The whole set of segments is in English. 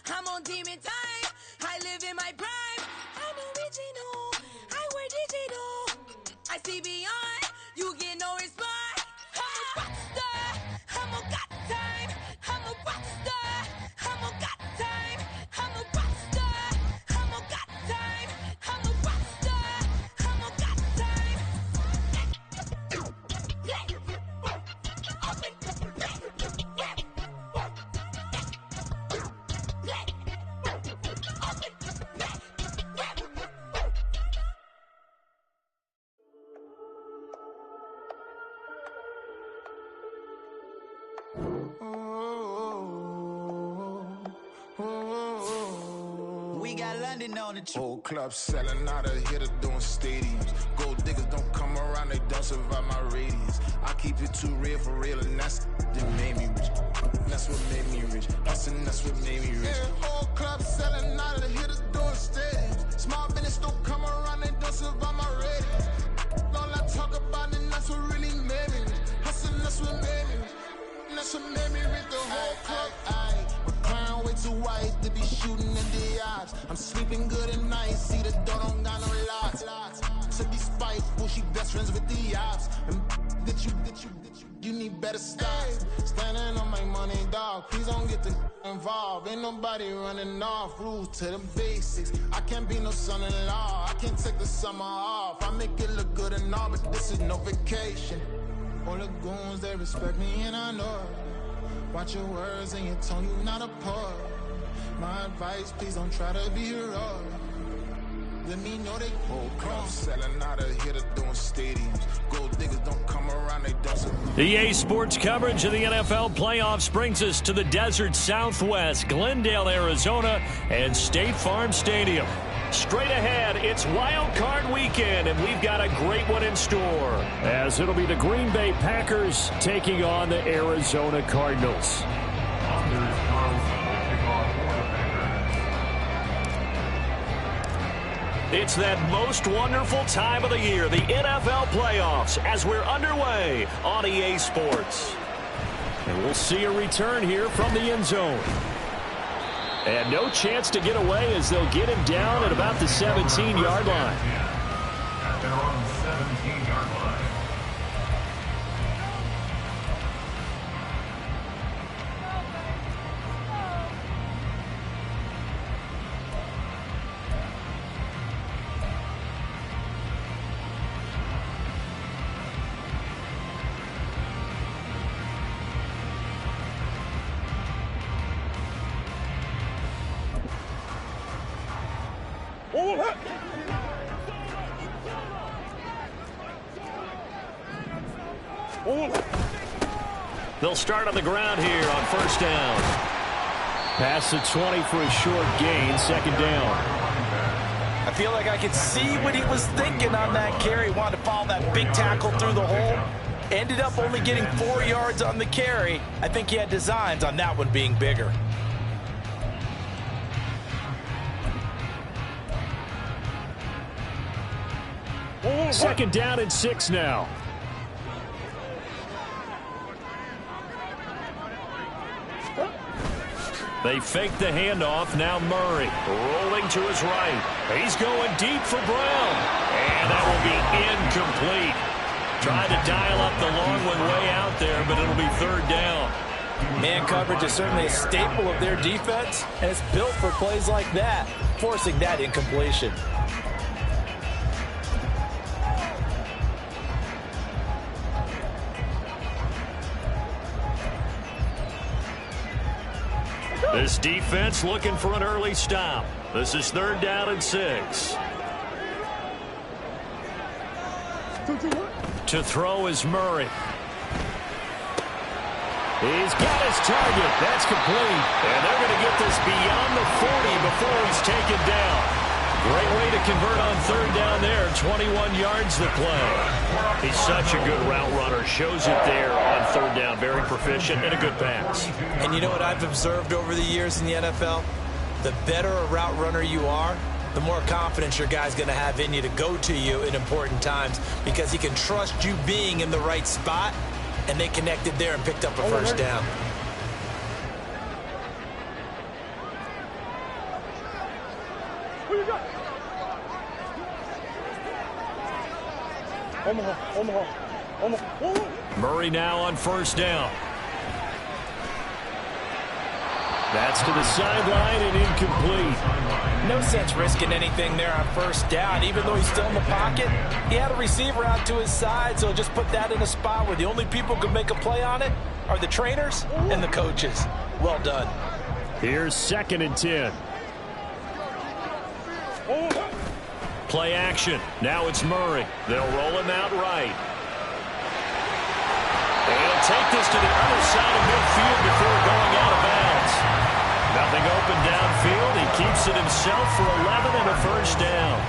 I'm on demon time. I live in my prime. I'm original. I wear digital. I see beyond. You get no response. I'm a rock star. I'm on got time. I'm a rock star. I'm on got time. I'm a rock star. I'm on got time. I'm a rock star. I'm on got time. We got London on the trip. Whole club selling out of here to doing stadiums. Gold diggers don't come around, they don't survive my radius. I keep it too real for real, and that's that made me rich. That's what made me rich. That's what made me rich. Yeah, whole club selling out of here to doing stadiums. Small business don't come around, they don't survive my radius. All I talk about, and that's what really made me rich. Hustling, that's what made me rich. That's what made me rich. The whole club. My crown way too white to be shooting in the odds. I'm sleeping good at night, see the door don't got no locks. To be spiteful, she best friends with the ops. And you need better stop. Standing on my money, dog. Please don't get the involved. Ain't nobody running off. Rules to the basics. I can't be no son-in-law. I can't take the summer off. I make it look good and all, but this is no vacation. All the goons, they respect me and I know it. Watch your words and your tone, you not a poet. My advice, please don't try to be heroic. Let me know they whole club selling out of here to doing stadiums. Gold diggers don't come around, they don't. EA Sports coverage of the NFL playoffs brings us to the desert Southwest, Glendale, Arizona, and State Farm Stadium. Straight ahead, it's Wild Card Weekend, and we've got a great one in store, as it'll be the Green Bay Packers taking on the Arizona Cardinals. It's that most wonderful time of the year, the NFL playoffs, as we're underway on EA Sports. And we'll see a return here from the end zone. And no chance to get away as they'll get him down at about the 17-yard line. They're on the 17-yard line. They'll start on the ground here on first down. Pass the 20 for a short gain, second down. I feel like I could see what he was thinking on that carry. Wanted to follow that big tackle through the hole. Ended up only getting 4 yards on the carry. I think he had designs on that one being bigger. Second down and 6 now. They fake the handoff. Now Murray rolling to his right. He's going deep for Brown. And that will be incomplete. Trying to dial up the long one way out there, but it'll be third down. Man coverage is certainly a staple of their defense, and it's built for plays like that, forcing that incompletion. This defense looking for an early stop. This is third down and 6. To throw is Murray. He's got his target. That's complete. And they're going to get this beyond the 40 before he's taken down. Great way to convert on third down there. 21 yards to play. He's such a good route runner. Shows it there on third down. Very proficient and a good pass. And you know what I've observed over the years in the NFL? The better a route runner you are, the more confidence your guy's going to have in you to go to you in important times, because he can trust you being in the right spot, and they connected there and picked up a first down. Murray now on first down. That's to the sideline and incomplete. No sense risking anything there on first down. Even though he's still in the pocket, he had a receiver out to his side, so just put that in a spot where the only people who can make a play on it are the trainers and the coaches. Well done. Here's 2nd and 10. Play action. Now it's Murray. They'll roll him out right. And he'll take this to the other side of midfield before going out of bounds. Nothing open downfield. He keeps it himself for 11 and a first down.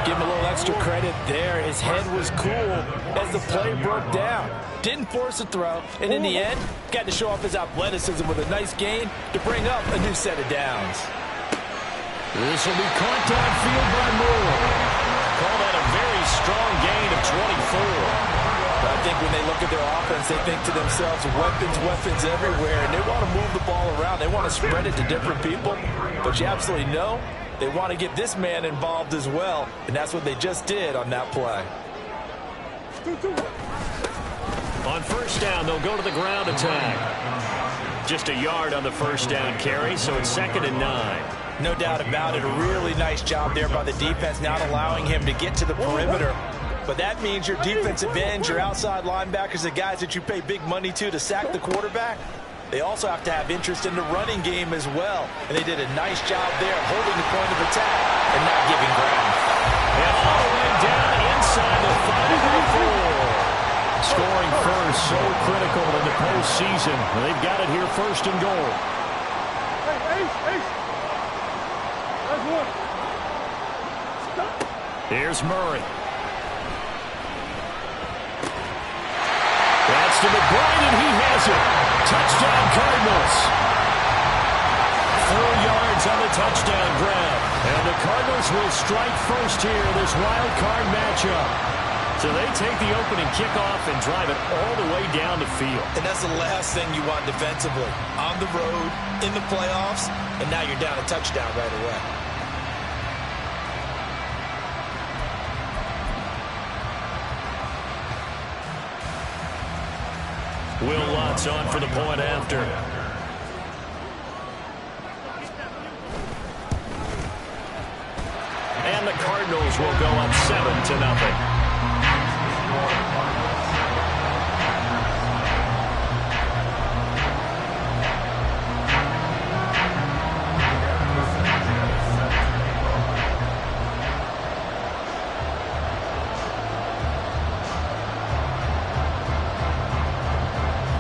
Give him a little extra credit there. His head was cool as the play broke down. Didn't force a throw, and in the end, got to show off his athleticism with a nice gain to bring up a new set of downs. This will be caught downfield by Moore. Call that a very strong gain of 24. I think when they look at their offense, they think to themselves, weapons everywhere, and they want to move the ball around. They want to spread it to different people, but you absolutely know they want to get this man involved as well, and that's what they just did on that play. On first down, they'll go to the ground attack. Just a yard on the first down carry, so it's 2nd and 9. No doubt about it. A really nice job there by the defense, not allowing him to get to the perimeter. But that means your defensive ends, your outside linebackers, the guys that you pay big money to sack the quarterback, they also have to have interest in the running game as well. And they did a nice job there holding the point of attack and not giving ground. And all the way down inside the 5-4. Scoring first, so critical in the postseason. They've got it here, 1st and goal. Here's Murray. That's to McBride, and he has it. Touchdown, Cardinals. 4 yards on the touchdown grab. And the Cardinals will strike first here, this wild card matchup. So they take the opening kickoff and drive it all the way down the field. And that's the last thing you want defensively. On the road, in the playoffs, and now you're down a touchdown right away. Will Lutz on for the point after. And the Cardinals will go up 7-0.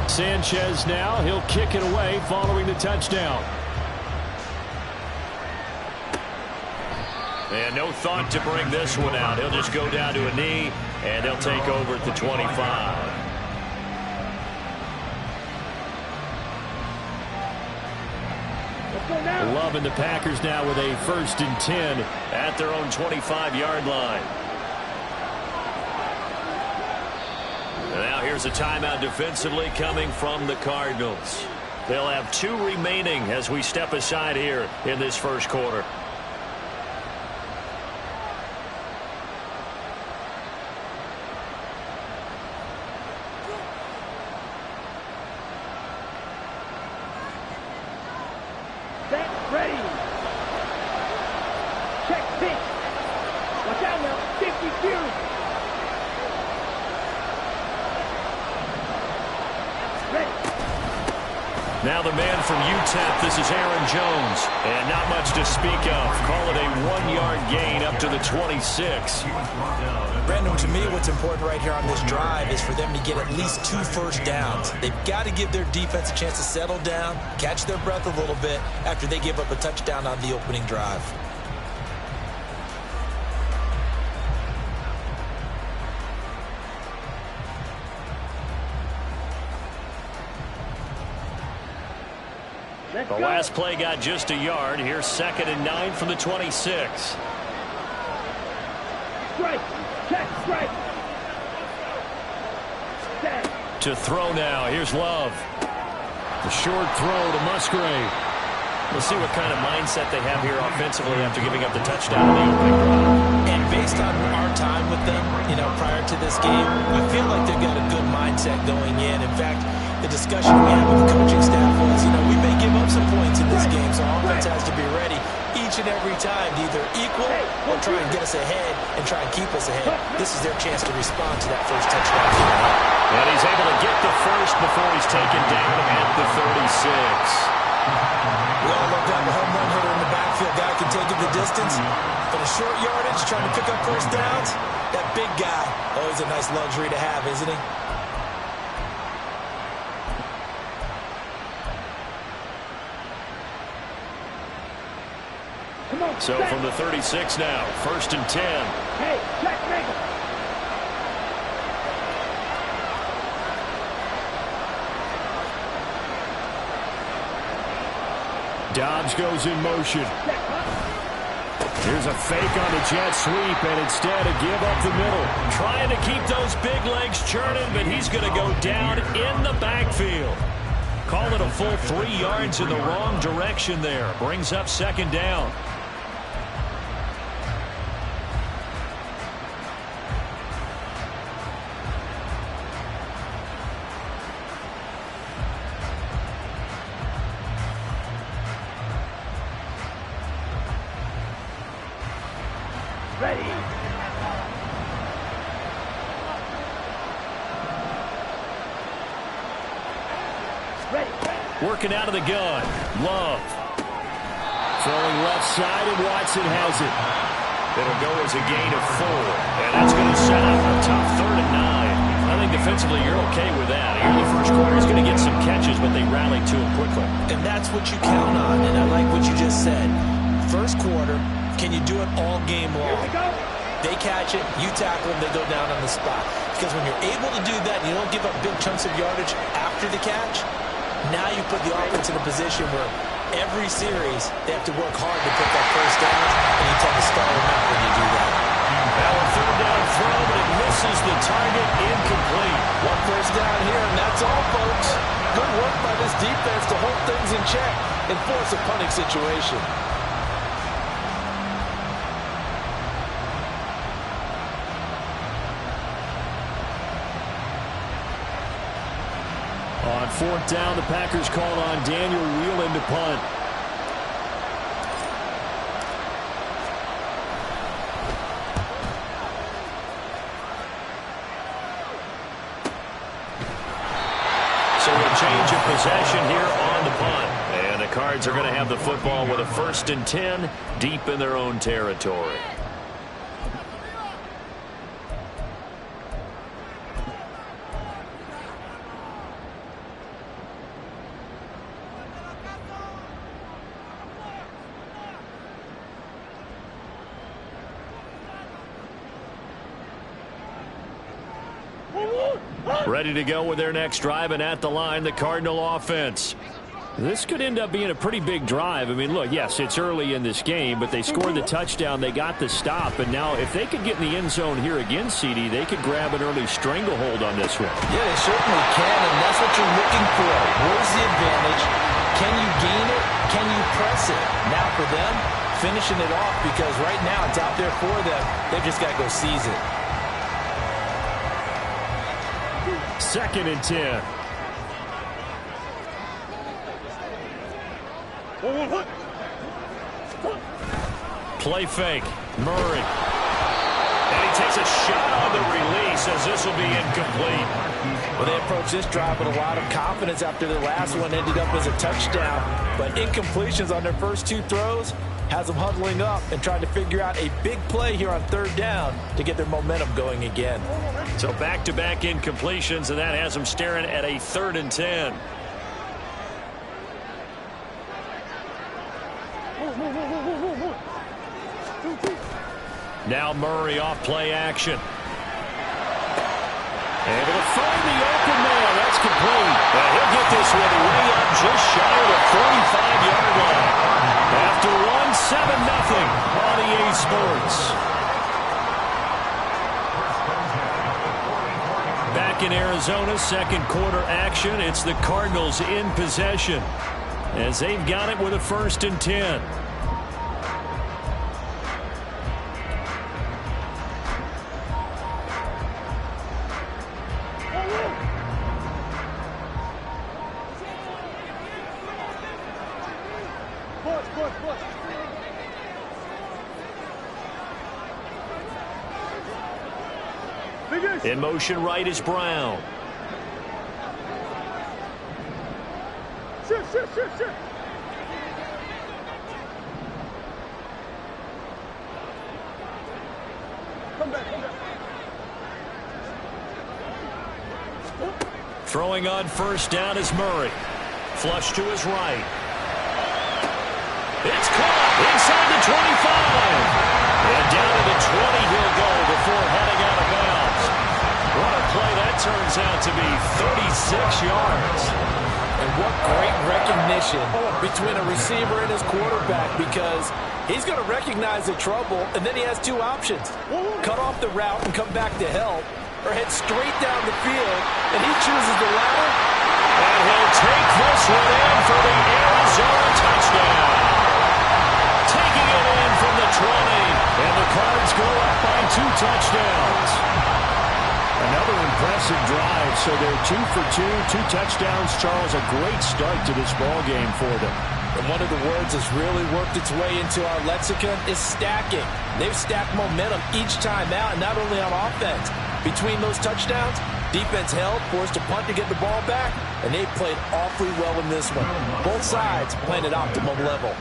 Sanchez now, he'll kick it away following the touchdown. And no thought to bring this one out. He'll just go down to a knee, and they'll take over at the 25. Love and the Packers now with a 1st and 10 at their own 25-yard line. Now here's a timeout defensively coming from the Cardinals. They'll have 2 remaining as we step aside here in this first quarter. Set, ready. Check, pitch. Watch out now, 52. Now the man from UTEP, this is Aaron Jones. And not much to speak of. Call it a 1-yard gain up to the 26. Brandon, to me, what's important right here on this drive is for them to get at least 2 first downs. They've got to give their defense a chance to settle down, catch their breath a little bit after they give up a touchdown on the opening drive. The last play got just a yard. Here's 2nd and 9 from the 26. Strike. Check. Strike. Set. To throw now. Here's Love. The short throw to Musgrave. We'll see what kind of mindset they have here offensively after giving up the touchdown in the opening drive. And based on our time with them, prior to this game, I feel like they've got a good mindset going in. In fact, the discussion we had with the coaching staff was, we may give up some points in this game, so offense has to be ready each and every time to either equal or try and get us ahead and try and keep us ahead. This is their chance to respond to that first touchdown. And he's able to get the first before he's taken down at the 36. We all love that home run hitter in the backfield. Guy can take it the distance. But a short yardage, trying to pick up first downs, that big guy, always a nice luxury to have, isn't he? So from the 36 now, 1st and 10. Hey, check, make it. Dobbs goes in motion. Here's a fake on the jet sweep, and instead a give up the middle. Trying to keep those big legs churning, but he's going to go down in the backfield. Call it a full 3 yards in the wrong direction there. Brings up 2nd down. Ready. Working out of the gun. Love. Throwing left side, and Watson has it. It'll go as a gain of 4. And that's going to set up a tough 3rd and 9. I think defensively you're okay with that. Here in the first quarter, he's going to get some catches, but they rally to him quickly. And that's what you count on, and I like what you just said. First quarter, can you do it all game long? They catch it, you tackle them, they go down on the spot. Because when you're able to do that and you don't give up big chunks of yardage after the catch, now you put the offense in a position where every series they have to work hard to put that first down, and you tend to stall them out when you do that. Now a 3rd down throw, but it misses the target, incomplete. One first down here, and that's all, folks. Good work by this defense to hold things in check and force a punting situation. On 4th down, the Packers called on Daniel Whelan to punt. So a change of possession here on the punt. And the Cards are going to have the football with a 1st and 10 deep in their own territory. Ready to go with their next drive, and at the line, the Cardinal offense. This could end up being a pretty big drive. I mean, look, yes, it's early in this game, but they scored the touchdown, they got the stop, and now if they could get in the end zone here again, CD, they could grab an early stranglehold on this one. Yeah, they certainly can, and that's what you're looking for. Where's the advantage? Can you gain it? Can you press it? Now for them, finishing it off, because right now it's out there for them. They've just got to go seize it. 2nd and 10. Play fake. Murray. And he takes a shot on the release as this will be incomplete. Well, they approached this drive with a lot of confidence after the last one ended up as a touchdown. But incompletions on their first 2 throws has them huddling up and trying to figure out a big play here on 3rd down to get their momentum going again. So back-to-back incompletions, and that has them staring at a 3rd and 10. Now Murray off play action. Able to find the open man. That's complete. And he'll get this one way up just shy of the 45-yard line. After 1-7-0 on EA Sports. Back in Arizona, 2nd quarter action. It's the Cardinals in possession. as they've got it with a 1st and 10. In motion right is Brown. Shoot. Come back. Throwing on 1st down is Murray. Flush to his right. It's caught inside the 25. And down to the 20 he'll go before heading out of bounds. What a play that turns out to be, 36 yards. And what great recognition between a receiver and his quarterback, because he's going to recognize the trouble, and then he has 2 options. Cut off the route and come back to help, or head straight down the field, and he chooses the latter. And he'll take this one in for the Arizona touchdown. Taking it in from the 20, and the Cards go up by 2 touchdowns. Another impressive drive, so they're 2 for 2 touchdowns. Charles, a great start to this ball game for them. And one of the words that's really worked its way into our lexicon is stacking. They've stacked momentum each time out, and not only on offense. Between those touchdowns, defense held, forced a punt to get the ball back, and they played awfully well in this one. Both sides playing at optimum level.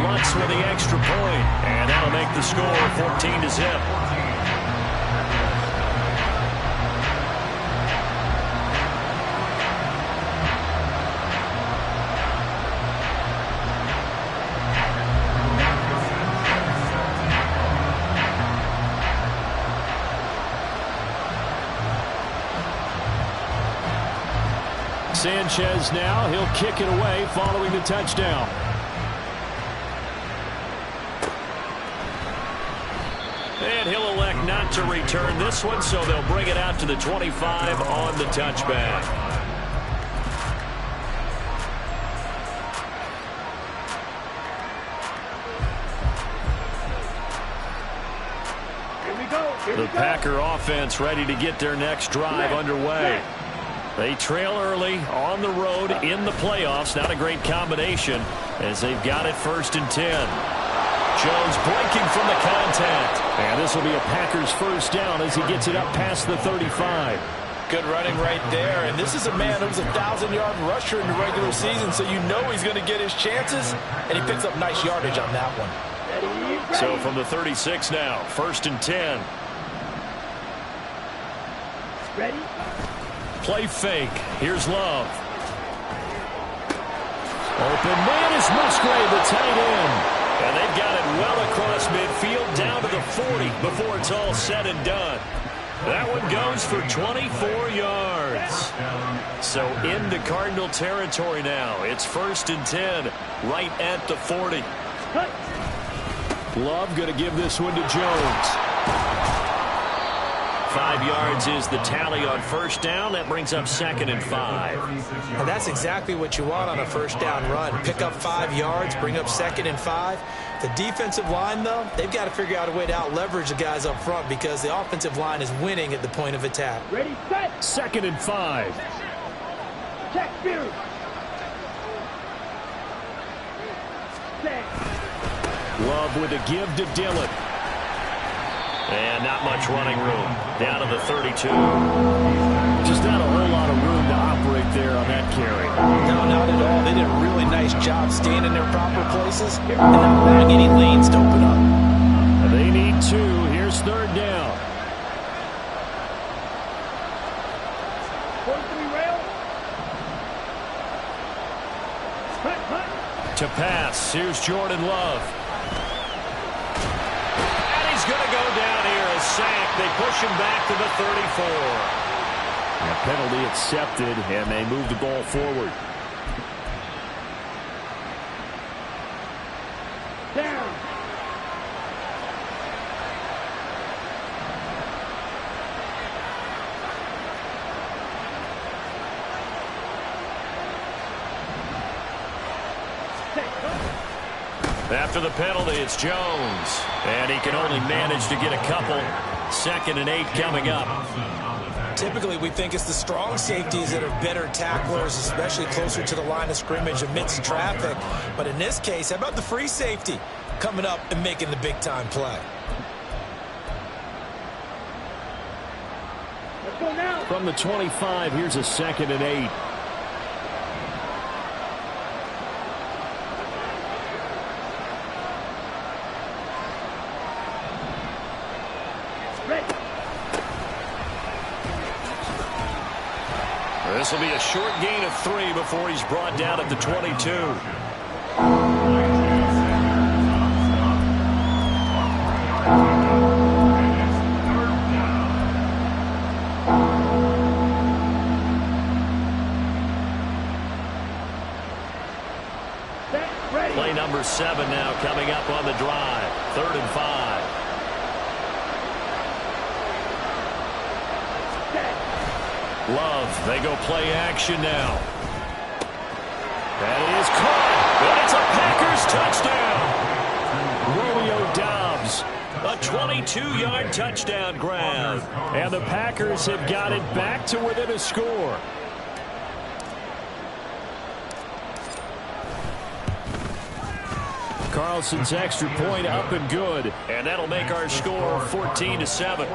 Lutz with the extra point, and that'll make the score 14-0. Sanchez now, he'll kick it away following the touchdown. And he'll elect not to return this one, so they'll bring it out to the 25 on the touchback. The Packer offense ready to get their next drive underway. They trail early on the road in the playoffs. Not a great combination as they've got it 1st and 10. Jones blinking from the contact. And this will be a Packers 1st down as he gets it up past the 35. Good running right there. And this is a man who was a 1,000-yard rusher in the regular season, so you know he's going to get his chances. And he picks up nice yardage on that one. So from the 36 now, 1st and 10. Ready? Play fake. Here's Love. Open man is Musgrave, the tight end. And they've got it well across midfield down to the 40 before it's all said and done. That one goes for 24 yards. So into Cardinal territory now. It's 1st and 10 right at the 40. Love going to give this one to Jones. 5 yards is the tally on 1st down. That brings up 2nd and 5. And that's exactly what you want on a 1st down run. Pick up 5 yards, bring up 2nd and 5. The defensive line, though, they've got to figure out a way to out-leverage the guys up front because the offensive line is winning at the point of attack. Ready, set. 2nd and 5. Check, spirit. Set. Love with a give to Dillon. And not much running room. Down to the 32. Just not a whole lot of room to operate there on that carry. No, not at all. They did a really nice job staying in their proper places and not allowing any lanes to open up. They need 2. Here's 3rd down. 43 rail. Hut. To pass. Here's Jordan Love. Going to go down here, a sack. They push him back to the 34. A penalty accepted, and they move the ball forward. Down. After the penalty, it's Jones. And he can only manage to get a couple. 2nd and 8 coming up. Typically, we think it's the strong safeties that are better tacklers, especially closer to the line of scrimmage amidst traffic. But in this case, how about the free safety coming up and making the big-time play? Let's go now. From the 25, here's a 2nd and 8. This will be a short gain of 3 before he's brought down at the 22. Play number 7 now coming up on the drive. 3rd and 5. Love, they go play action now. That is caught, and it's a Packers touchdown. Romeo Doubs, a 22-yard touchdown grab. And the Packers have got it back to within a score. Carlson's extra point up and good. And that'll make our score 14-7.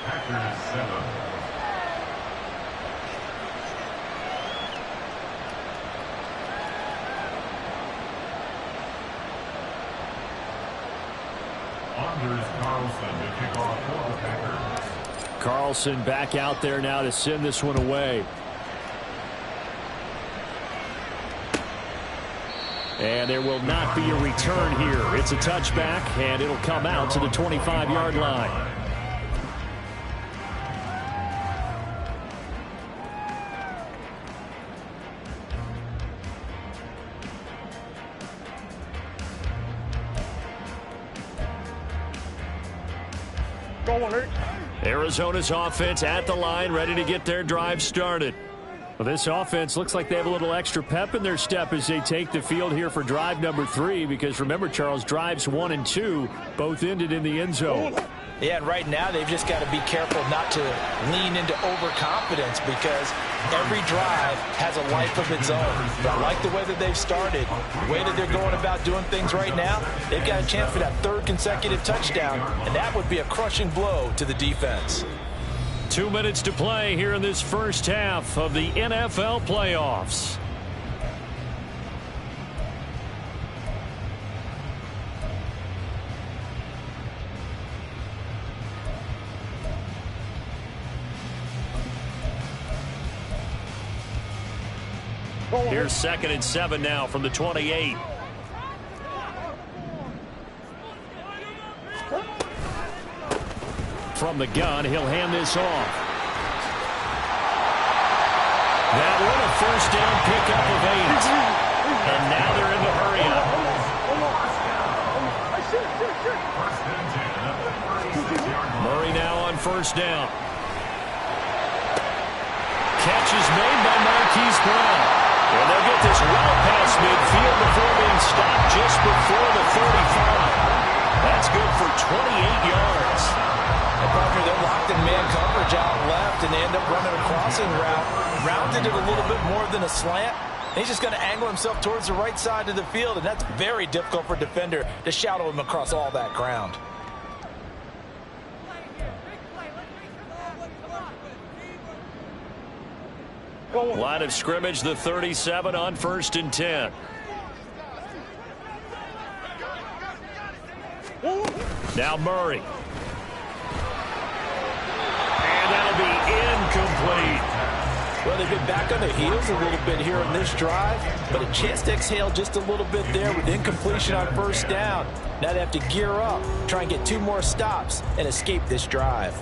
Packers 7. Carlson to kick off for the Packers. Carlson back out there now to send this one away. And there will not be a return here. It's a touchback, and it'll come out to the 25-yard line. Arizona's offense at the line, ready to get their drive started. Well, this offense looks like they have a little extra pep in their step as they take the field here for drive number 3, because remember, Charles, drives 1 and 2 both ended in the end zone. Yeah, and right now they've just got to be careful not to lean into overconfidence, because every drive has a life of its own. But I like the way that they've started, the way that they're going about doing things right now. They've got a chance for that 3rd consecutive touchdown, and that would be a crushing blow to the defense. 2 minutes to play here in this first half of the NFL playoffs. Here's 2nd and 7 now from the 28. From the gun, he'll hand this off. That one a first down pickup of 8. And now they're in the hurry up. Murray now on first down. Catch is made by Marquise Brown. And they'll get this well past midfield before being stopped just before the 35. That's good for 28 yards. And partner, they're locked in man coverage out left, and they end up running a crossing route. Rounded it a little bit more than a slant. And he's just going to angle himself towards the right side of the field, and that's very difficult for a defender to shadow him across all that ground. Line of scrimmage, the 37 on 1st and 10. Now Murray. And that'll be incomplete. Well, they've been back on their heels a little bit here in this drive, but a chance to exhale just a little bit there with incompletion on first down. Now they have to gear up, try and get 2 more stops, and escape this drive.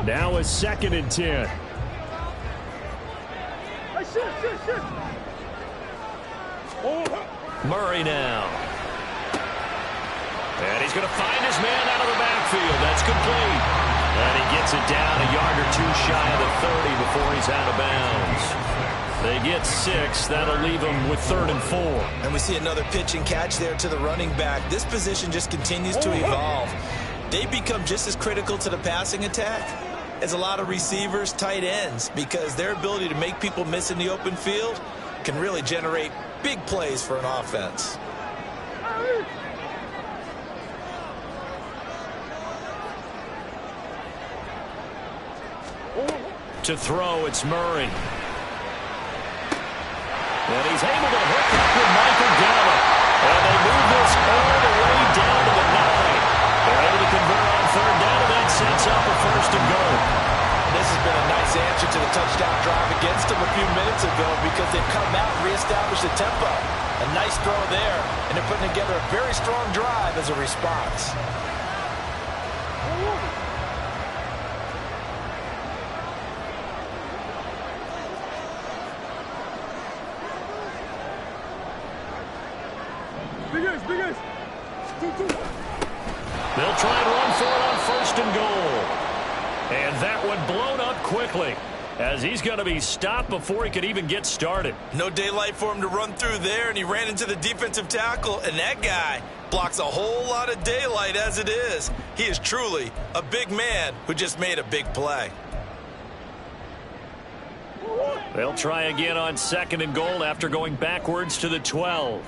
Now a 2nd and 10. Murray now. And he's going to find his man out of the backfield. That's complete. And he gets Gets it down a yard or two shy of the 30 before he's out of bounds. They get 6. That'll leave them with 3rd and 4. And we see another pitch and catch there to the running back. This position just continues to evolve. They become just as critical to the passing attack as a lot of receivers, tight ends, because their ability to make people miss in the open field can really generate big plays for an offense. To throw, it's Murray. And he's able to hook up with Michael Gallup. And they move this all the way down to the 9. They're able to convert on 3rd down, and that sets up a 1st and goal. This has been a nice answer to the touchdown drive against them a few minutes ago because they've come out and reestablished the tempo. A nice throw there, and they're putting together a very strong drive as a response. They'll try and run for it on 1st and goal. And that one blown up quickly as he's going to be stopped before he could even get started. No daylight for him to run through there, and he ran into the defensive tackle, and that guy blocks a whole lot of daylight as it is. He is truly a big man who just made a big play. They'll try again on 2nd and goal after going backwards to the 12.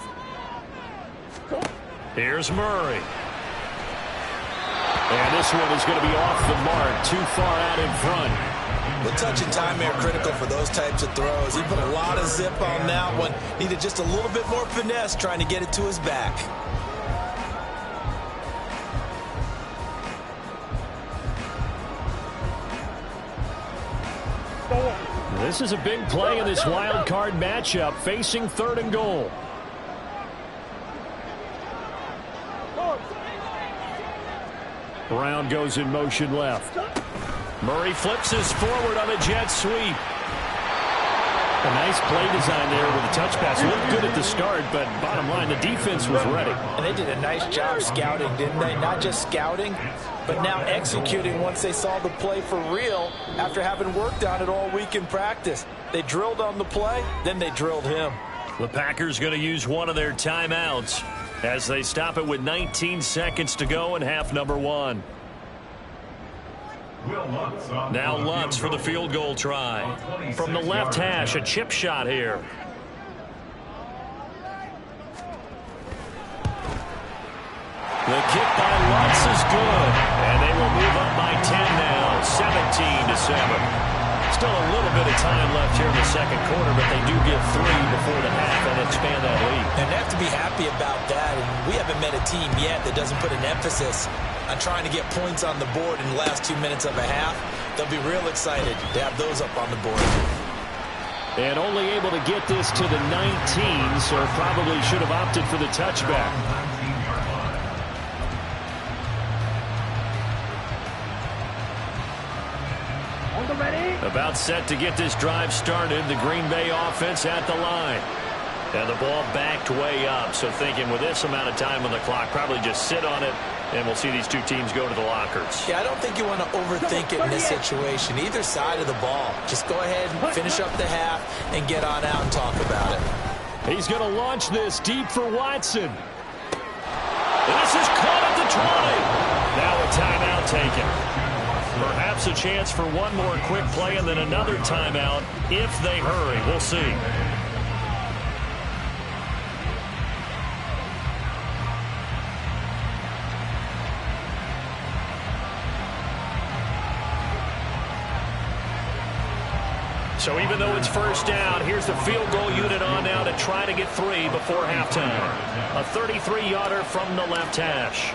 Here's Murray. And this one is going to be off the mark, too far out in front. The touch and time are critical for those types of throws. He put a lot of zip on that one. Needed just a little bit more finesse trying to get it to his back. This is a big play in this wild card matchup, facing 3rd and goal. Brown goes in motion left. Murray flips his forward on a jet sweep. A nice play design there with a touch pass. Looked good at the start, but bottom line, the defense was ready. And they did a nice job scouting, didn't they? Not just scouting, but now executing once they saw the play for real after having worked on it all week in practice. They drilled on the play, then they drilled him. The Packers going to use one of their timeouts as they stop it with 19 seconds to go in half number 1. Now Lutz for the field goal try. From the left hash, a chip shot here. The kick by Lutz is good. And they will move up by 10 now, 17-7. Still a little bit of time left here in the second quarter, but they do get 3 before the half and expand that lead. And they have to be happy about that. And we haven't met a team yet that doesn't put an emphasis on trying to get points on the board in the last 2 minutes of a half. They'll be real excited to have those up on the board. And only able to get this to the 19, so probably should have opted for the touchback. About set to get this drive started. The Green Bay offense at the line. And the ball backed way up. So thinking with this amount of time on the clock, probably just sit on it, and we'll see these two teams go to the lockers. Yeah, I don't think you want to overthink it in this situation. Either side of the ball. Just go ahead and finish up the half and get on out and talk about it. He's going to launch this deep for Watson. This is caught at the 20. Now a timeout taken. Perhaps a chance for one more quick play and then another timeout if they hurry. We'll see. So even though it's first down, here's the field goal unit on now to try to get 3 before halftime. A 33-yarder from the left hash.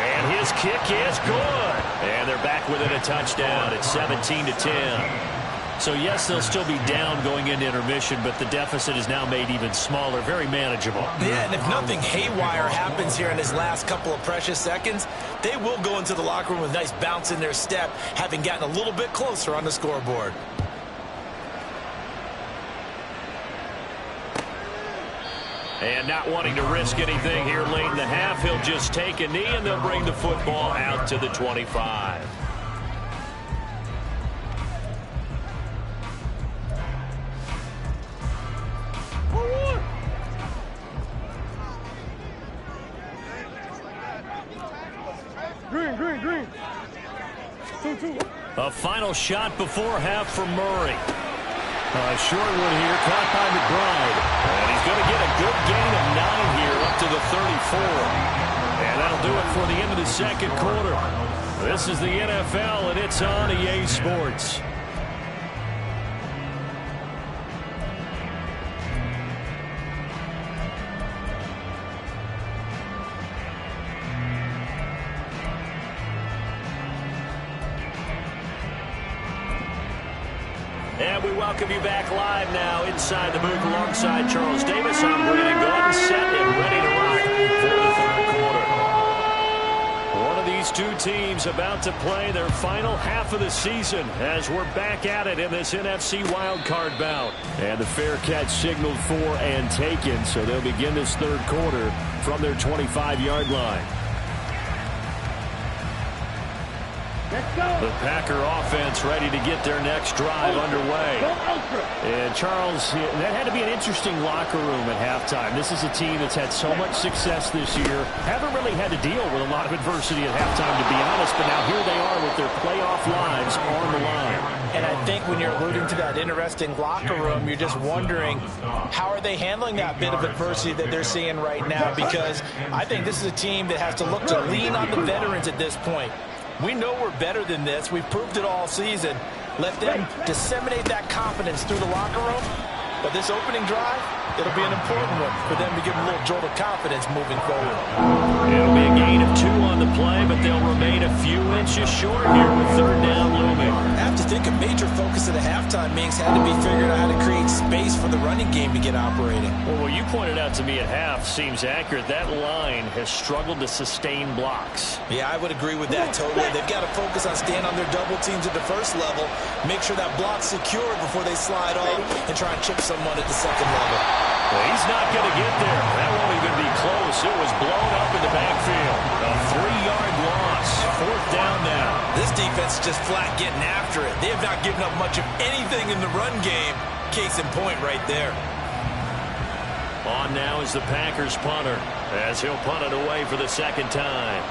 And his kick is good. And they're back within a touchdown. It's 17-10. So, yes, they'll still be down going into intermission, but the deficit is now made even smaller, very manageable. Yeah, and if nothing haywire happens here in his last couple of precious seconds, they will go into the locker room with a nice bounce in their step, having gotten a little bit closer on the scoreboard. And not wanting to risk anything here late in the half, he'll just take a knee, and they'll bring the football out to the 25. Green. 2-2. A final shot before half from Murray. Short one here, caught by McBride. And he's going to get a good gain of 9 here up to the 34. And that'll do it for the end of the second quarter. This is the NFL, and it's on EA Sports. And we welcome you back live now inside the booth alongside Charles Davis. I'm Brandon Gordon, set and ready to rock for the third quarter. One of these two teams about to play their final half of the season as we're back at it in this NFC wildcard bout. And the fair catch signaled for and taken, so they'll begin this third quarter from their 25-yard line. The Packer offense ready to get their next drive underway. And Charles, that had to be an interesting locker room at halftime. This is a team that's had so much success this year. Haven't really had to deal with a lot of adversity at halftime, to be honest, but now here they are with their playoff lives on the line. And I think when you're alluding to that interesting locker room, you're just wondering, how are they handling that bit of adversity that they're seeing right now? Because I think this is a team that has to look to lean on the veterans at this point. We know we're better than this. We've proved it all season. Let them disseminate that confidence through the locker room. But this opening drive, it'll be an important one for them to give them a little jolt of confidence moving forward. It'll be a gain of 2 on the play, but they'll remain a few inches short here with third down looming. I have to think a major focus at the halftime meetings had to be figuring out how to create space for the running game to get operating. Well, what you pointed out to me at half seems accurate. That line has struggled to sustain blocks. Yeah, I would agree with that totally. They've got to focus on staying on their double teams at the first level, make sure that block's secured before they slide off and try and chip someone at the second level. Well, he's not going to get there. That won't even be close. It was blown up in the backfield. A 3-yard loss. Fourth down now. This defense is just flat getting after it. They have not given up much of anything in the run game. Case in point right there. On now is the Packers punter as he'll punt it away for the second time.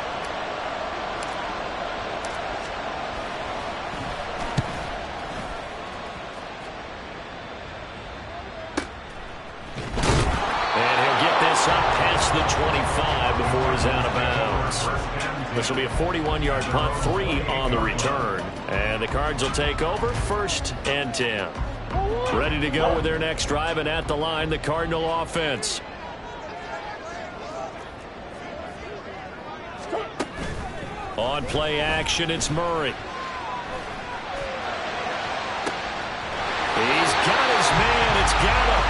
Up past the 25 before he's out of bounds. This will be a 41-yard punt, 3 on the return. And the Cards will take over, 1st and 10. Ready to go with their next drive, and at the line, the Cardinal offense. On play action, it's Murray. He's got his man, it's Gallup.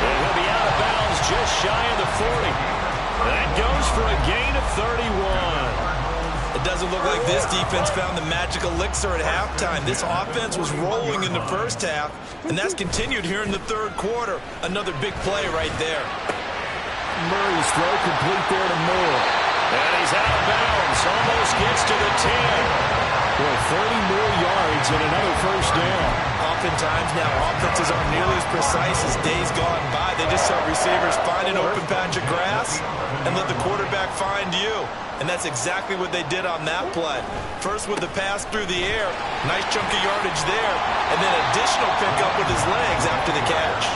And he'll be out of bounds just shy of the 40. That goes for a gain of 31. It doesn't look like this defense found the magic elixir at halftime. This offense was rolling in the first half, and that's continued here in the third quarter. Another big play right there. Murray's throw complete there to Moore. And he's out of bounds. Almost gets to the 10. Boy, 30 more yards and another first down. Oftentimes now, offenses aren't nearly as precise as days gone by. They just saw receivers find an open patch of grass and let the quarterback find you. And that's exactly what they did on that play. First with the pass through the air, nice chunk of yardage there, and then additional pickup with his legs after the catch.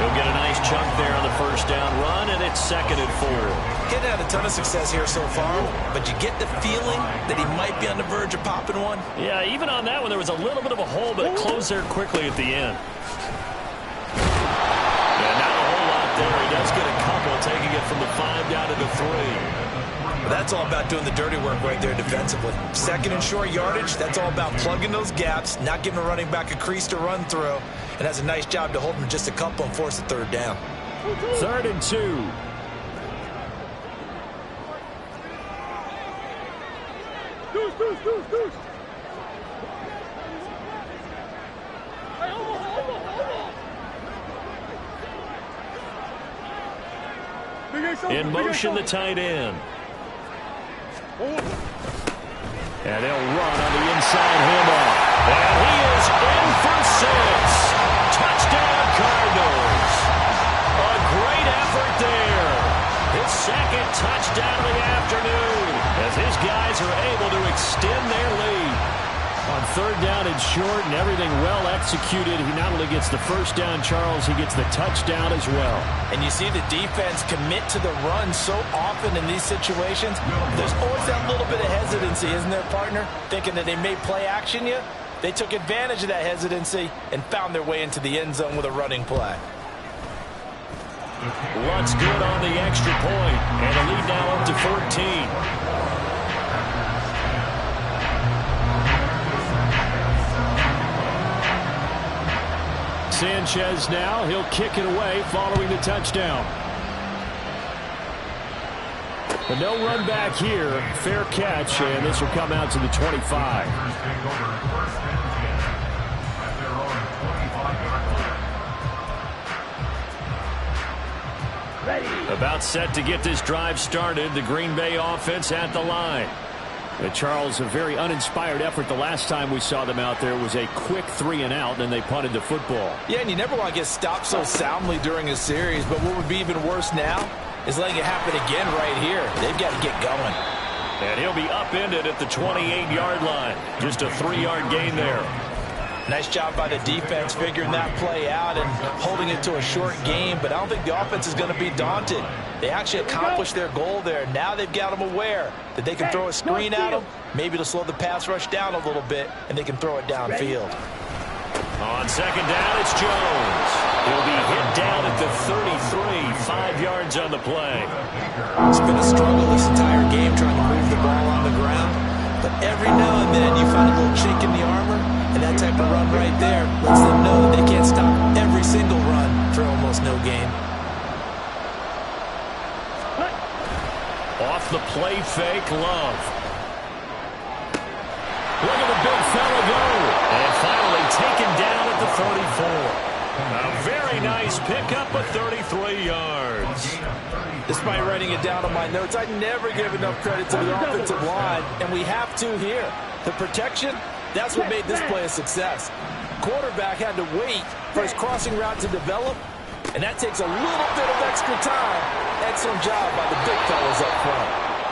He'll get a nice chunk there on the first down run, and it's 2nd and 4. He hadn't had a ton of success here so far, but you get the feeling that he might be on the verge of popping one. Yeah, even on that one, there was a little bit of a hole, but it closed there quickly at the end. Yeah, not a whole lot there. He does get a couple, taking it from the 5 down to the 3. That's all about doing the dirty work right there defensively. 2nd and short yardage, that's all about plugging those gaps, not giving a running back a crease to run through, and has a nice job to hold him just a couple and force a 3rd down. 3rd and 2. Deuce. In motion, the tight end. And they'll run on the inside handoff. And he is in for 6. Touchdown, Cardinals. A great effort there. His second touchdown of the afternoon as his guys are able to extend their lead. On third down and short and everything well executed, he not only gets the first down, Charles, he gets the touchdown as well. And you see the defense commit to the run so often in these situations. There's always that little bit of hesitancy, isn't there, partner? Thinking that they may play action you. They took advantage of that hesitancy and found their way into the end zone with a running play. Luntz good on the extra point, and the lead now up to 14. Sanchez now, he'll kick it away following the touchdown. But no run back here. Fair catch, and this will come out to the 25. About set to get this drive started. The Green Bay offense at the line. Charles, a very uninspired effort the last time we saw them out there. Was a quick 3-and-out, and then they punted the football. Yeah, and you never want to get stopped so soundly during a series, but what would be even worse now is letting it happen again right here. They've got to get going. And he'll be upended at the 28-yard line. Just a 3-yard gain there. Nice job by the defense figuring that play out and holding it to a short game, but I don't think the offense is going to be daunted. They actually accomplished their goal there. Now they've got them aware that they can throw a screen at them, maybe to slow the pass rush down a little bit, and they can throw it downfield. On second down, it's Jones. He'll be hit down at the 33, 5 yards on the play. It's been a struggle this entire game trying to move the ball on the ground, but every now and then you find a little chink in the armor, and that type of run right there lets them know that they can't stop every single run for almost no gain. Off the play fake, Love. Look at the big fella go. And finally taken down at the 34. A very nice pickup of 33 yards. Despite writing it down on my notes, I never give enough credit to the offensive line, and we have to here. The protection, that's what made this play a success. Quarterback had to wait for his crossing route to develop, and that takes a little bit of extra time. Excellent job by the big fellas up front.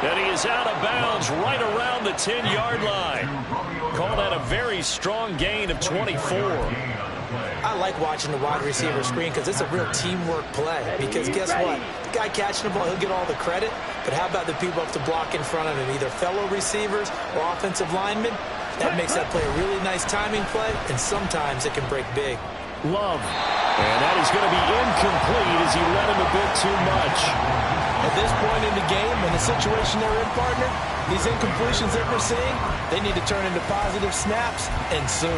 And he is out of bounds right around the 10-yard line. Call that a very strong gain of 24. I like watching the wide receiver screen because it's a real teamwork play. Because guess what? The guy catching the ball, he'll get all the credit. But how about the people up to block in front of him, either fellow receivers or offensive linemen? That makes that play a really nice timing play, and sometimes it can break big. Love. And that is going to be incomplete as he led him a bit too much. At this point in the game, in the situation they're in, partner, these incompletions that we're seeing, they need to turn into positive snaps, and soon.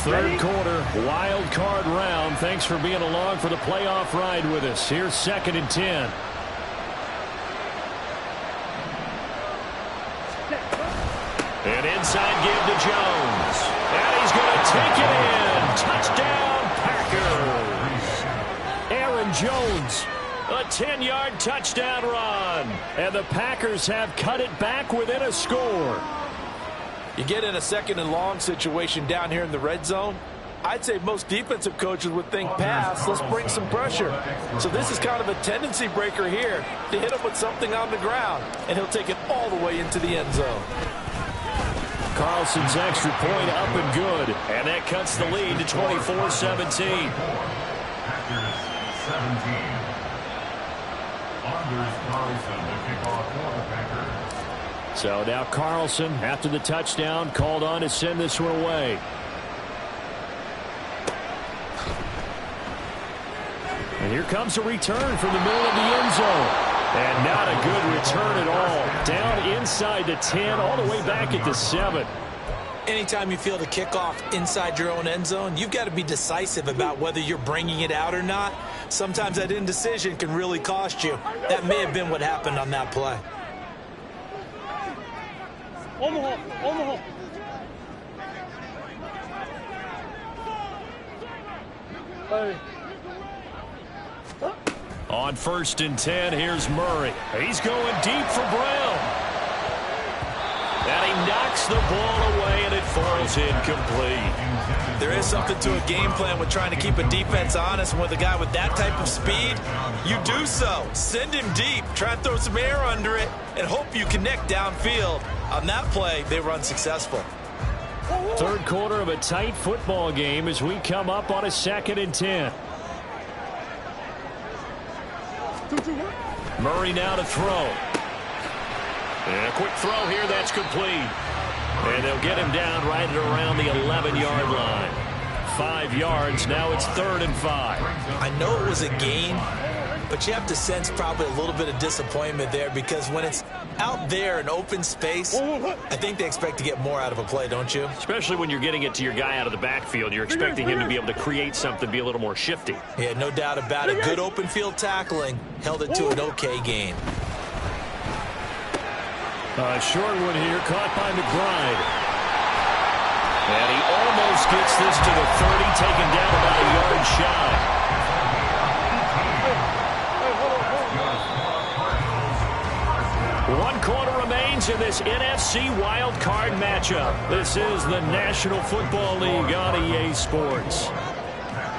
Third quarter, wild card round. Thanks for being along for the playoff ride with us. Here's 2nd and 10. An inside give to Jones. And he's going to take it in. Touchdown, Packers. Aaron Jones, a 10-yard touchdown run. And the Packers have cut it back within a score. You get in a 2nd and long situation down here in the red zone, I'd say most defensive coaches would think pass, let's bring some pressure. So this is kind of a tendency breaker here to hit him with something on the ground, and he'll take it all the way into the end zone. Carlson's extra point up and good, and that cuts the lead to 24-17. Packers 17. Anders Carlson to kick off for the Packers. So now Carlson, after the touchdown, called on to send this one away. And here comes a return from the middle of the end zone. And not a good return at all. Down inside the 10, all the way back at the 7. Anytime you feel the kickoff inside your own end zone, you've got to be decisive about whether you're bringing it out or not. Sometimes that indecision can really cost you. That may have been what happened on that play. On 1st and 10, here's Murray. He's going deep for Brown. And he knocks the ball away, and it falls incomplete. There is something to a game plan with trying to keep a defense honest. And with a guy with that type of speed, you do so. Send him deep. Try and throw some air under it and hope you connect downfield. On that play, they were unsuccessful. Third quarter of a tight football game as we come up on a 2nd and 10. Murray now to throw. And a quick throw here, that's complete. And they'll get him down right at around the 11-yard line. 5 yards, now it's 3rd and 5. I know it was a gain, but you have to sense probably a little bit of disappointment there because when it's out there in open space, I think they expect to get more out of a play, don't you? Especially when you're getting it to your guy out of the backfield. You're expecting him to be able to create something, be a little more shifty. Yeah, no doubt about it. Good open field tackling held it to an okay gain. Short one here, caught by McBride. And he almost gets this to the 30, taken down about a yard shy. One quarter remains in this NFC wild card matchup. This is the National Football League on EA Sports.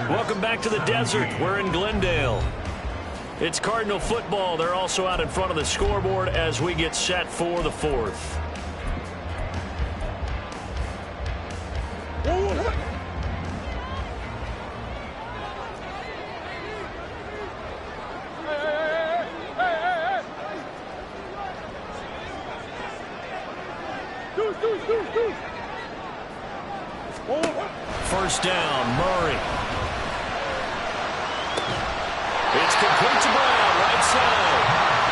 Welcome back to the desert. We're in Glendale. It's Cardinal football. They're also out in front of the scoreboard as we get set for the 4th. First down, Murray. It's complete to Brown, right side.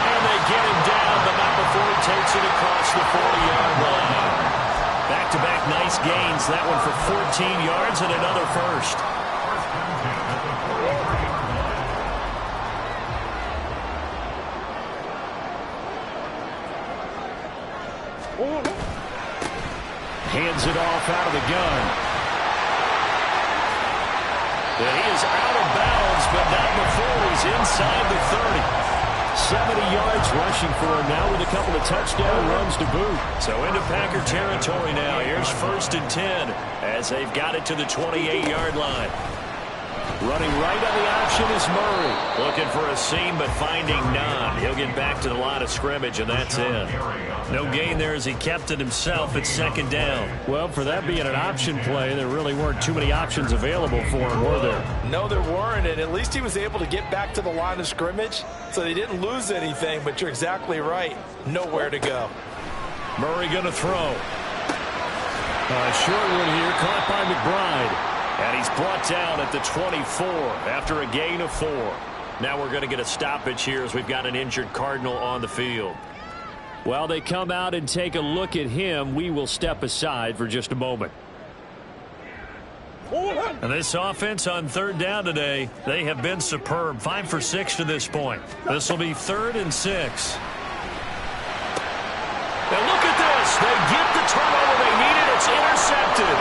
And they get him down, but not before he takes it across the 40-yard line. Back-to-back nice gains. That one for 14 yards and another first. Hands it off out of the gun. And he is out of bounds, but not before he's inside the 30. 70 yards rushing for him now with a couple of touchdown runs to boot. So into Packer territory now. Here's 1st and 10 as they've got it to the 28-yard line. Running right on the option is Murray. Looking for a seam, but finding none. He'll get back to the line of scrimmage, and that's it. No gain there as he kept it himself at 2nd down. Well, for that being an option play, there really weren't too many options available for him, were there? No, there weren't, and at least he was able to get back to the line of scrimmage, so they didn't lose anything, but you're exactly right. Nowhere to go. Murray going to throw. Short one here, caught by McBride. And he's brought down at the 24 after a gain of 4. Now we're going to get a stoppage here as we've got an injured Cardinal on the field. While they come out and take a look at him, we will step aside for just a moment. And this offense on 3rd down today, they have been superb. 5 for 6 to this point. This will be 3rd and 6. And look at this. They get the turnover they needed. It's intercepted.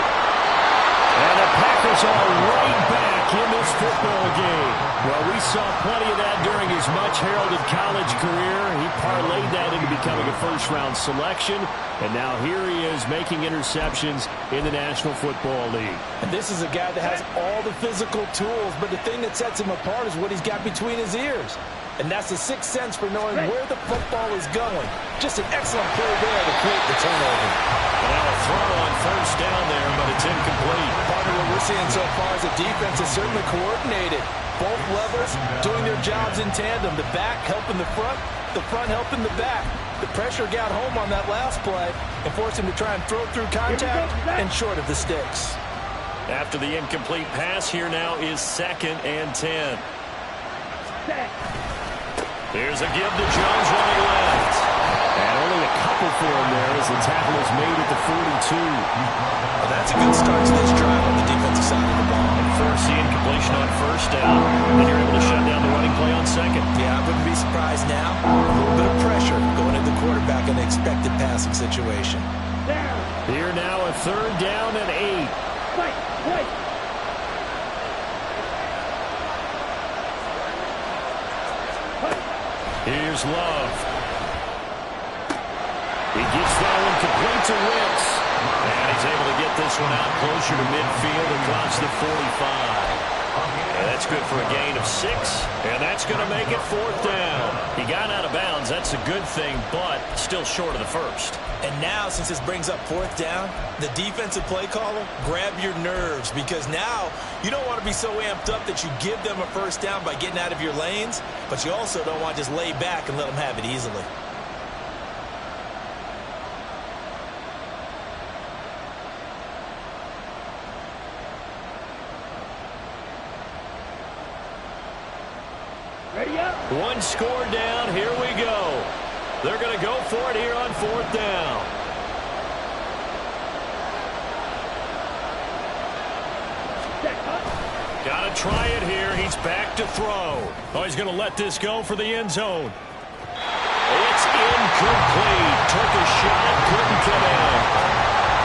And the Packers are right back in this football game. Well, we saw plenty of that during his much-heralded college career. He parlayed that into becoming a first-round selection. And now here he is making interceptions in the National Football League. And this is a guy that has all the physical tools, but the thing that sets him apart is what he's got between his ears. And that's the sixth sense for knowing where the football is going. Just an excellent play there to create the turnover. Now a throw on 1st down there, but it's incomplete. Part of what we're seeing so far is the defense is certainly coordinated. Both levels doing their jobs in tandem. The back helping the front helping the back. The pressure got home on that last play and forced him to try and throw through contact and short of the sticks. After the incomplete pass, here now is 2nd and 10. Here's a give to Jones running left. And only a couple for him there as the tackle is made at the 42. Well, that's a good start to this drive on the defensive side of the ball. And force the incompletion on 1st down. Then you're able to shut down the running play on 2nd. Yeah, I wouldn't be surprised now. A little bit of pressure going at the quarterback in an expected passing situation. Here now a 3rd down and 8. Here's Love. He gets that one complete to Wicks. And he's able to get this one out closer to midfield across the 45. And that's good for a gain of 6. And that's going to make it 4th down. He got out of bounds. That's a good thing, but still short of the first. And now, since this brings up 4th down, the defensive play caller, grab your nerves, because now you don't want to be so amped up that you give them a 1st down by getting out of your lanes, but you also don't want to just lay back and let them have it easily. Ready up. One score down. Here we go. They're going to go for it here on 4th down. Got to try it here. He's back to throw. Oh, he's going to let this go for the end zone. It's incomplete. Took a shot, couldn't get in.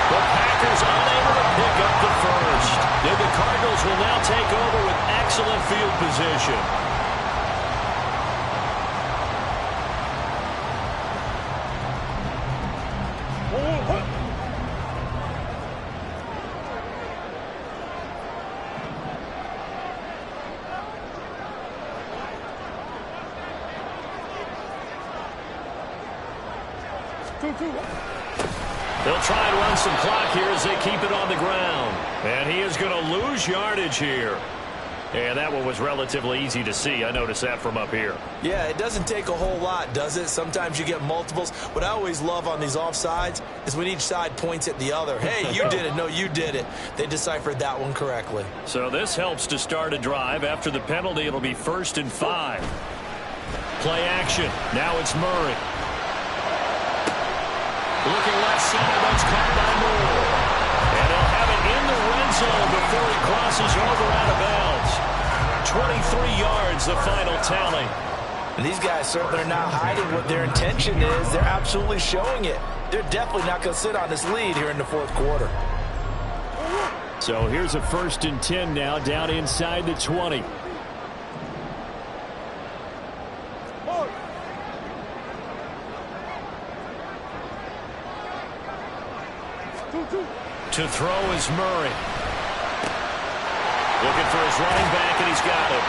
The Packers unable to pick up the first. And the Cardinals will now take over with excellent field position. They'll try and run some clock here as they keep it on the ground. And he is going to lose yardage here. And that one was relatively easy to see. I noticed that from up here. Yeah, it doesn't take a whole lot, does it? Sometimes you get multiples. What I always love on these offsides is when each side points at the other. Hey, you did it. No, you did it. They deciphered that one correctly. So this helps to start a drive. After the penalty, it'll be 1st and 5. Play action. Now it's Murray. Looking left center, that's caught by Moore. And he'll have it in the red zone before he crosses over out of bounds. 23 yards, the final tally. And these guys certainly are not hiding what their intention is. They're absolutely showing it. They're definitely not going to sit on this lead here in the 4th quarter. So here's a 1st and 10 now, down inside the 20. To throw is Murray. Looking for his running back, and he's got it.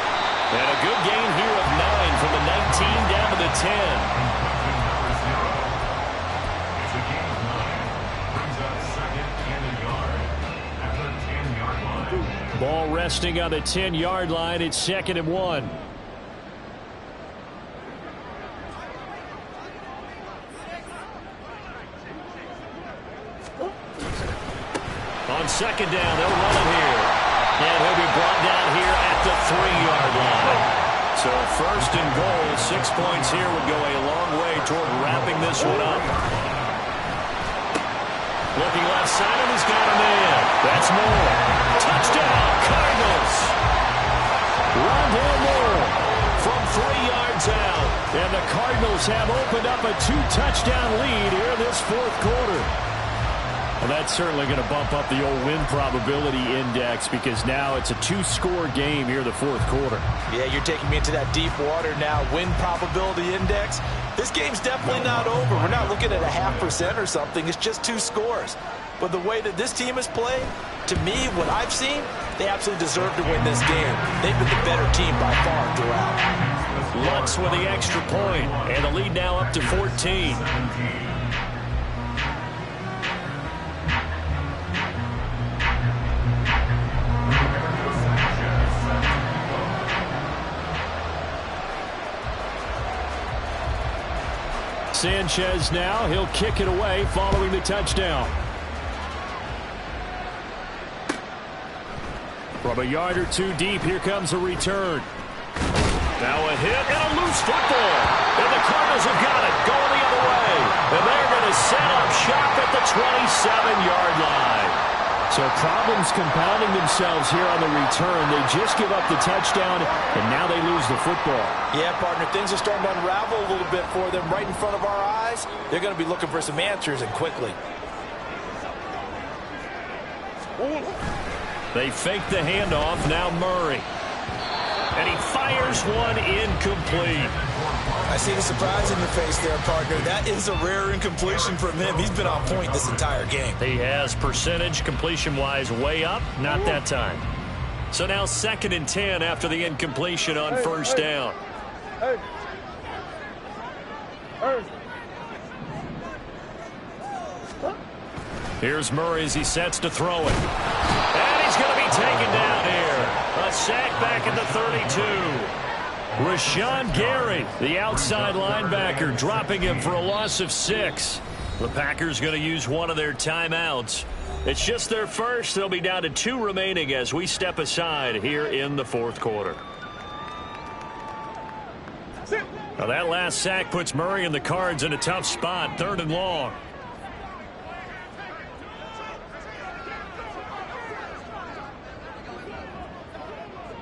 And a good gain here of 9 from the 19 down to the 10. It's a gain of 9. Brings up 2nd and a yard at the 10-yard line. Ball resting on the 10-yard line. It's 2nd and 1. On 2nd down, they'll run it here. And he'll be brought down here at the 3-yard line. So 1st and goal, 6 points here would go a long way toward wrapping this one up. Looking left side, and he's got him in. That's Moore. Touchdown, Cardinals. Rondale Moore from 3 yards out. And the Cardinals have opened up a 2-touchdown lead here in this 4th quarter. Well, that's certainly going to bump up the old win probability index, because now it's a 2-score game here in the 4th quarter. Yeah, you're taking me into that deep water now. Win probability index. This game's definitely not over. We're not looking at a 0.5% or something. It's just 2 scores. But the way that this team has played, to me, what I've seen, they absolutely deserve to win this game. They've been the better team by far throughout. Lutz with the extra point, and the lead now up to 14. Sanchez now, he'll kick it away following the touchdown. From a yard or 2 deep, here comes a return. Now a hit and a loose football. And the Cardinals have got it, going the other way. And they're going to set up shop at the 27-yard line. So problems compounding themselves here on the return. They just give up the touchdown, and now they lose the football. Yeah, partner, things are starting to unravel a little bit for them right in front of our eyes. They're going to be looking for some answers, and quickly. They fake the handoff. Now Murray. And he fires one incomplete. I see the surprise in your face there, partner. That is a rare incompletion from him. He's been on point this entire game. He has percentage completion-wise way up. Not that time. So now 2nd and 10 after the incompletion on first down. Here's Murray as he sets to throw it. And he's going to be taken down here. A sack back at the 32. Rashawn Gary, the outside linebacker, dropping him for a loss of 6. The Packers going to use one of their timeouts. It's just their first. They'll be down to 2 remaining as we step aside here in the 4th quarter. Now that last sack puts Murray and the Cards in a tough spot. 3rd and long.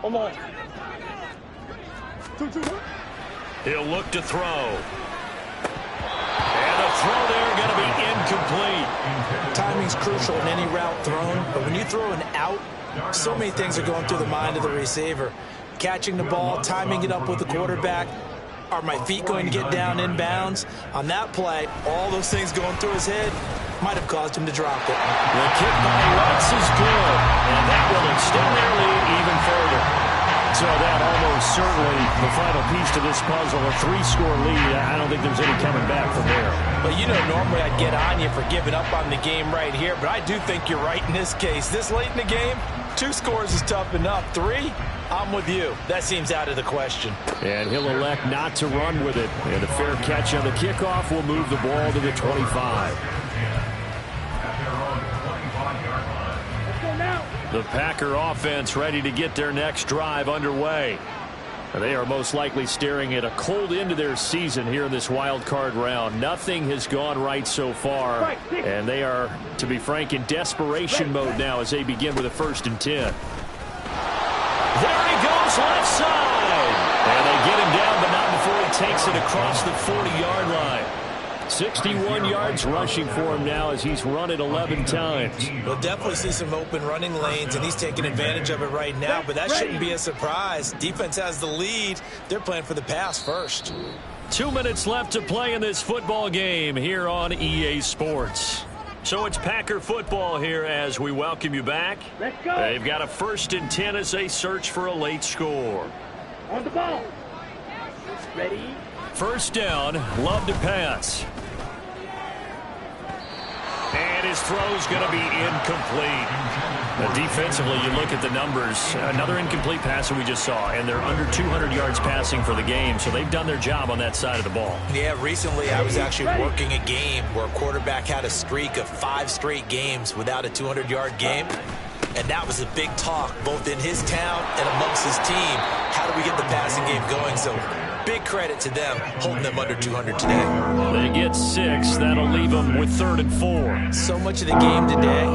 Come on. He'll look to throw. And the throw there going to be incomplete. Timing's crucial in any route thrown, but when you throw an out, so many things are going through the mind of the receiver. Catching the ball, timing it up with the quarterback. Are my feet going to get down inbounds? On that play, all those things going through his head might have caused him to drop it. The kick by Lutz is good, and that will extend their lead even further. So that almost certainly the final piece to this puzzle, a 3-score lead. I don't think there's any coming back from there. But you know, normally I'd get on you for giving up on the game right here, but I do think you're right in this case. This late in the game, 2 scores is tough enough. 3, I'm with you. That seems out of the question. And he'll elect not to run with it. And a fair catch on the kickoff will move the ball to the 25. The Packer offense ready to get their next drive underway. They are most likely staring at a cold end to their season here in this wild card round. Nothing has gone right so far, and they are, to be frank, in desperation mode now as they begin with a 1st and 10. There he goes left side. And they get him down, but not before he takes it across the 40-yard line. 61 yards rushing for him now as he's run it 11 times. We'll definitely see some open running lanes, and he's taking advantage of it right now, but that shouldn't be a surprise. Defense has the lead. They're playing for the pass first. 2 minutes left to play in this football game here on EA Sports. So it's Packer football here as we welcome you back. Let's go. They've got a 1st and 10 as they search for a late score. On the ball. Ready? 1st down, Love to pass. And his throw's going to be incomplete. Now, defensively, you look at the numbers. Another incomplete pass that we just saw, and they're under 200 yards passing for the game, so they've done their job on that side of the ball. Yeah, recently I was actually working a game where a quarterback had a streak of 5 straight games without a 200-yard game. And that was a big talk, both in his town and amongst his team. How do we get the passing game going? So big credit to them, holding them under 200 today. They get 6. That'll leave them with 3rd and 4. So much of the game today,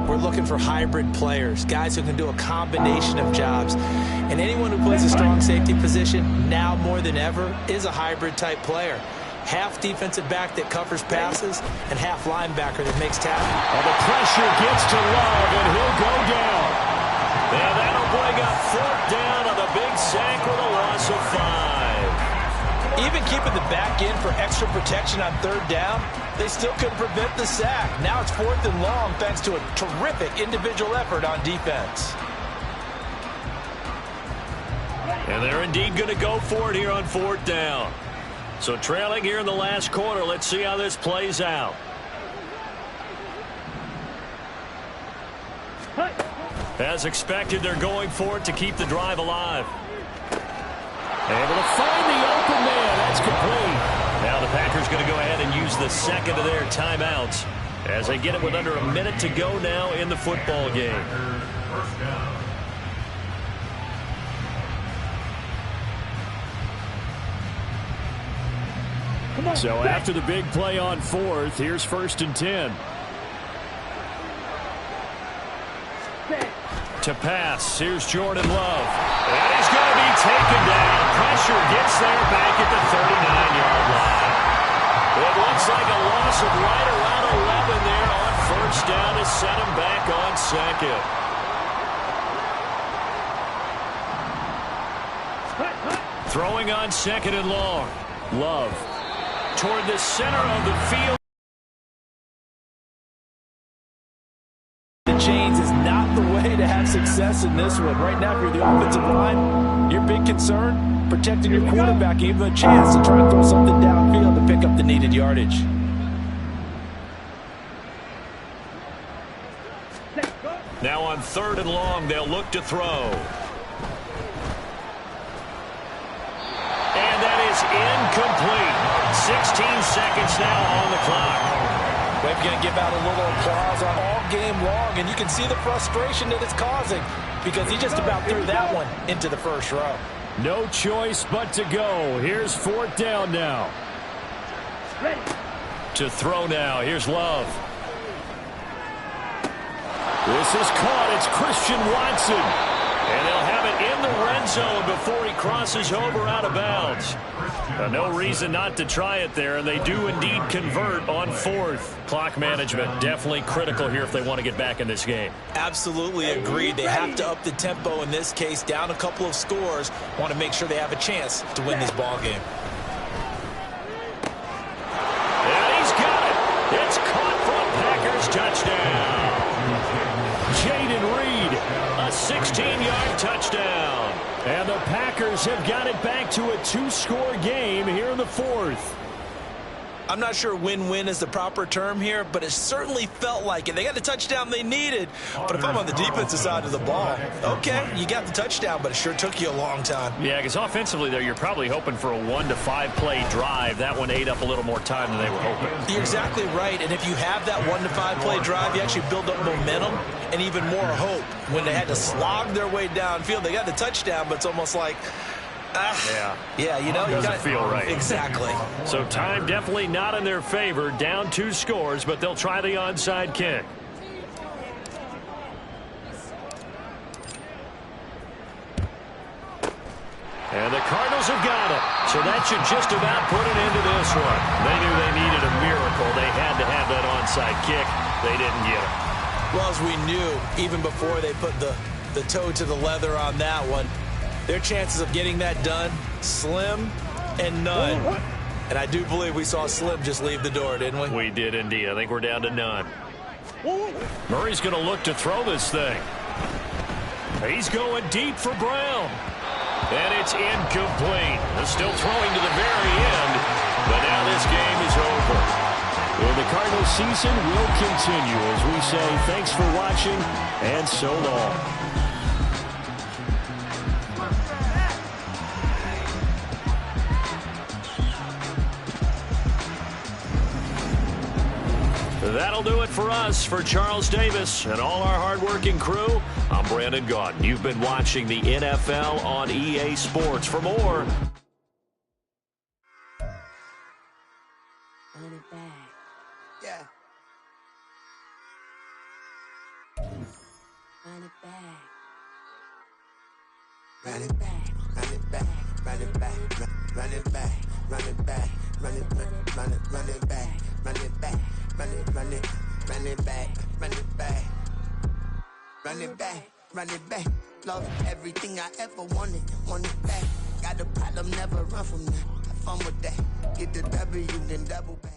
we're looking for hybrid players, guys who can do a combination of jobs. And anyone who plays a strong safety position, now more than ever, is a hybrid-type player. Half defensive back that covers passes, and half linebacker that makes tackles. Well, the pressure gets to Love, and he'll go down. And that'll bring up 4th down on the big sack with a loss of 5. Even keeping the back in for extra protection on 3rd down, they still couldn't prevent the sack. Now it's 4th and long thanks to a terrific individual effort on defense. And they're indeed going to go for it here on 4th down. So trailing here in the last quarter, let's see how this plays out. As expected, they're going for it to keep the drive alive. Able to find the open man. That's complete. Now the Packers going to go ahead and use the 2nd of their timeouts as they get it with under a minute to go now in the football game. So after the big play on 4th, here's 1st and 10. To pass, here's Jordan Love. And he's going to be taken down. Pressure gets there back at the 39-yard line. It looks like a loss of right around 11 there on 1st down to set him back on 2nd. Throwing on 2nd and long. Love toward the center of the field. The chains is not the way to have success in this one. Right now, if you're the offensive line, your big concern, protecting your quarterback, give him a chance to try and throw something downfield to pick up the needed yardage. Now on 3rd and long, they'll look to throw. And that is incomplete. 16 seconds now on the clock. We're going to give out a little applause on all game long, and you can see the frustration that it's causing because he just about threw that one into the first row. No choice but to go. Here's 4th down now. To throw now. Here's Love. This is caught. It's Christian Watson. And they'll have it in the red zone before he crosses over out of bounds. No reason not to try it there, and they do indeed convert on 4th. Clock management definitely critical here if they want to get back in this game. Absolutely agreed. They have to up the tempo in this case, down a couple of scores. Want to make sure they have a chance to win this ball game. And he's got it. It's caught for a Packers touchdown. Jaden Reed, a 16-yard touchdown. And the Packers have got it back to a 2-score game here in the 4th. I'm not sure win-win is the proper term here, but it certainly felt like it. They got the touchdown they needed. But if I'm on the defensive side of the ball, okay, you got the touchdown, but it sure took you a long time. Yeah, because offensively there, you're probably hoping for a 1 to 5 play drive. That one ate up a little more time than they were hoping. You're exactly right, and if you have that 1 to 5 play drive, you actually build up momentum and even more hope. When they had to slog their way downfield, they got the touchdown, but it's almost like, yeah, you know, doesn't feel right. Exactly. So time definitely not in their favor. Down 2 scores, but they'll try the onside kick. And the Cardinals have got it. So that should just about put an end to this one. They knew they needed a miracle. They had to have that onside kick. They didn't get it. Well, as we knew, even before they put the toe to the leather on that one, their chances of getting that done, slim and none. And I do believe we saw Slim just leave the door, didn't we? We did indeed. I think we're down to none. Murray's going to look to throw this thing. He's going deep for Brown. And it's incomplete. They're still throwing to the very end. But now this game is over. Well, the Cardinals season will continue as we say thanks for watching and so long. That'll do it for us. For Charles Davis and all our hardworking crew, I'm Brandon Gaudin. You've been watching the NFL on EA Sports. For more, Run it back. Yeah. Run it back. Run it back, run it back, run it back, run it back, run it back, run it back, run it back, run it back, run it back, run it back, run it back, run it back. Love everything I ever wanted it back. Got a problem, never run from that. Have fun with that. Get the W, then double back.